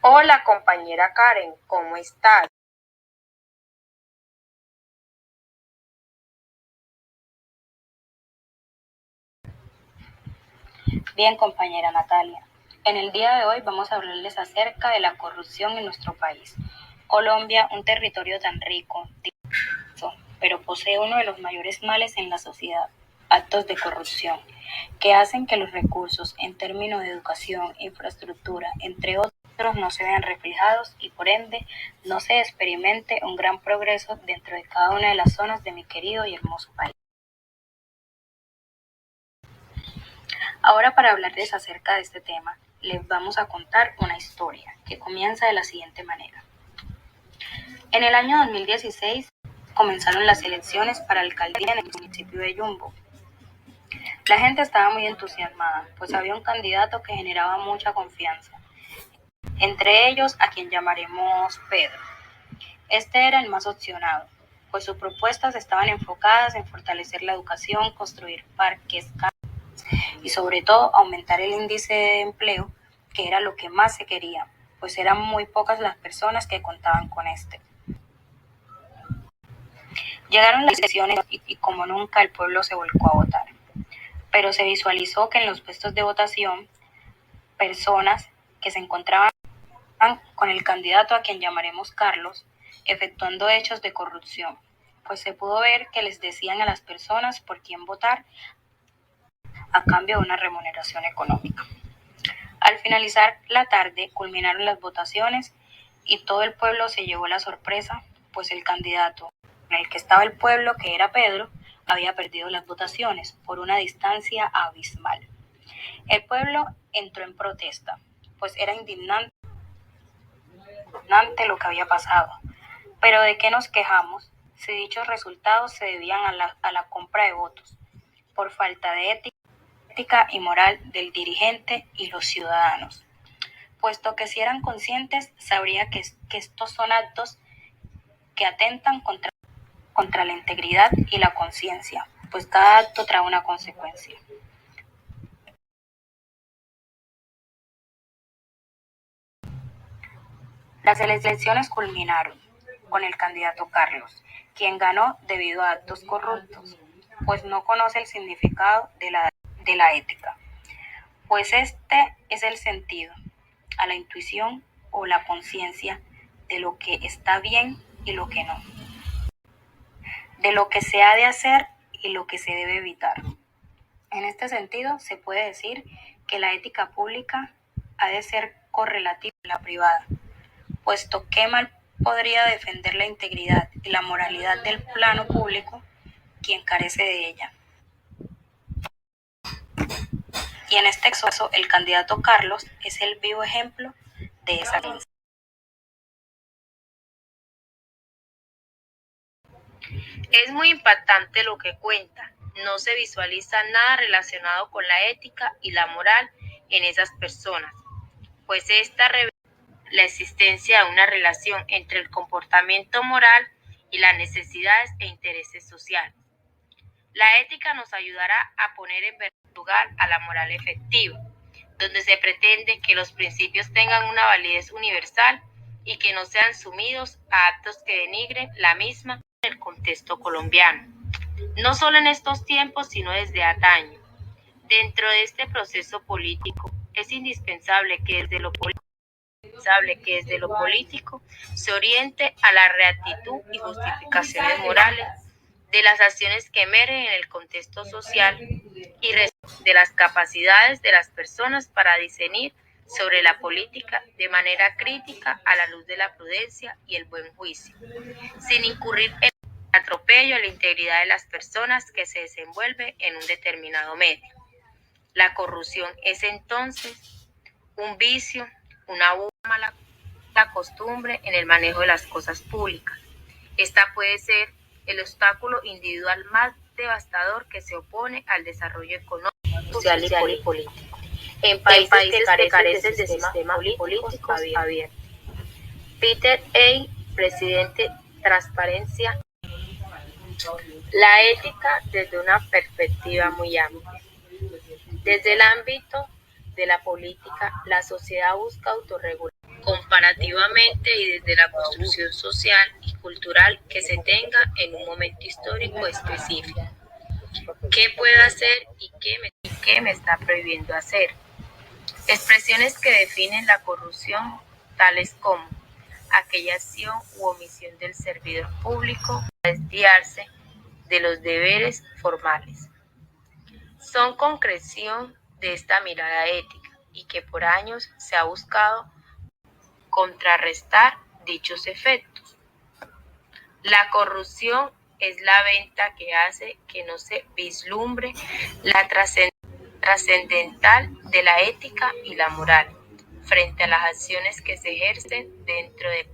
Hola compañera Karen, ¿cómo estás? Bien, compañera Natalia. En el día de hoy vamos a hablarles acerca de la corrupción en nuestro país. Colombia, un territorio tan rico, diverso, pero posee uno de los mayores males en la sociedad, actos de corrupción, que hacen que los recursos en términos de educación, infraestructura, entre otros, no se vean reflejados y por ende no se experimente un gran progreso dentro de cada una de las zonas de mi querido y hermoso país. Ahora, para hablarles acerca de este tema, les vamos a contar una historia que comienza de la siguiente manera. En el año 2016 comenzaron las elecciones para alcaldía en el municipio de Yumbo. La gente estaba muy entusiasmada, pues había un candidato que generaba mucha confianza, entre ellos a quien llamaremos Pedro. Este era el más opcionado, pues sus propuestas estaban enfocadas en fortalecer la educación, construir parques, y sobre todo aumentar el índice de empleo, que era lo que más se quería, pues eran muy pocas las personas que contaban con este. Llegaron las elecciones y como nunca el pueblo se volcó a votar, pero se visualizó que en los puestos de votación, personas que se encontraban con el candidato a quien llamaremos Carlos, efectuando hechos de corrupción, pues se pudo ver que les decían a las personas por quién votar a cambio de una remuneración económica. Al finalizar la tarde, culminaron las votaciones y todo el pueblo se llevó la sorpresa, pues el candidato en el que estaba el pueblo, que era Pedro, había perdido las votaciones por una distancia abismal. El pueblo entró en protesta, pues era indignante lo que había pasado. Pero ¿de qué nos quejamos si dichos resultados se debían a la compra de votos, por falta de ética y moral del dirigente y los ciudadanos? Puesto que si eran conscientes, sabría que estos son actos que atentan contra la integridad y la conciencia, pues cada acto trae una consecuencia. Las elecciones culminaron con el candidato Carlos, quien ganó debido a actos corruptos, pues no conoce el significado de la ética, pues este es el sentido, a la intuición o la conciencia de lo que está bien y lo que no, de lo que se ha de hacer y lo que se debe evitar. En este sentido, se puede decir que la ética pública ha de ser correlativa a la privada, puesto que mal podría defender la integridad y la moralidad del plano público quien carece de ella. Y en este caso, el candidato Carlos es el vivo ejemplo de esa creencia. Es muy impactante lo que cuenta. No se visualiza nada relacionado con la ética y la moral en esas personas, pues esta revela la existencia de una relación entre el comportamiento moral y las necesidades e intereses sociales. La ética nos ayudará a poner en lugar a la moral efectiva, donde se pretende que los principios tengan una validez universal y que no sean sumidos a actos que denigren la misma en el contexto colombiano. No solo en estos tiempos, sino desde antaño. Dentro de este proceso político, es indispensable que desde lo político se oriente a la reactitud y justificaciones morales de las acciones que emergen en el contexto social y de las capacidades de las personas para discernir sobre la política de manera crítica a la luz de la prudencia y el buen juicio, sin incurrir en el atropello a la integridad de las personas que se desenvuelve en un determinado medio. La corrupción es entonces un vicio, una mala costumbre en el manejo de las cosas públicas. Esta puede ser el obstáculo individual más devastador que se opone al desarrollo económico, social y político. En países que carecen de sistema político abierto. Peter A., presidente, Transparencia. La ética desde una perspectiva muy amplia. Desde el ámbito de la política, la sociedad busca autorregular comparativamente y desde la construcción social y cultural que se tenga en un momento histórico específico. ¿Qué puedo hacer y qué me está prohibiendo hacer? Expresiones que definen la corrupción, tales como aquella acción u omisión del servidor público para desviarse de los deberes formales. Son concreción de esta mirada ética y que por años se ha buscado contrarrestar dichos efectos. La corrupción es la venta que hace que no se vislumbre la trascendental de la ética y la moral frente a las acciones que se ejercen dentro del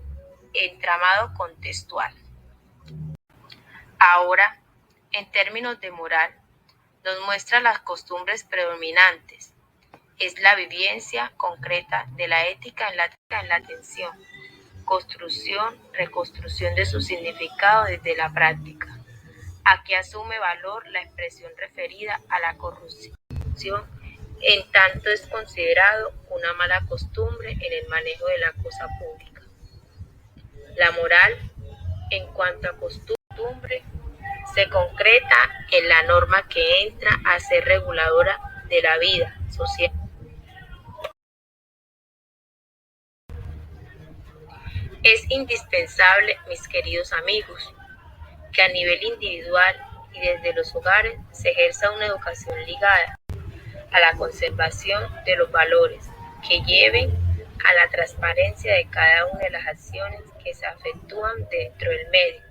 entramado contextual. Ahora, en términos de moral, nos muestra las costumbres predominantes. Es la vivencia concreta de la ética en la atención, construcción, reconstrucción de su significado desde la práctica. Aquí asume valor la expresión referida a la corrupción, en tanto es considerado una mala costumbre en el manejo de la cosa pública. La moral, en cuanto a costumbre, se concreta en la norma que entra a ser reguladora de la vida social. Es indispensable, mis queridos amigos, que a nivel individual y desde los hogares se ejerza una educación ligada a la conservación de los valores que lleven a la transparencia de cada una de las acciones que se efectúan dentro del medio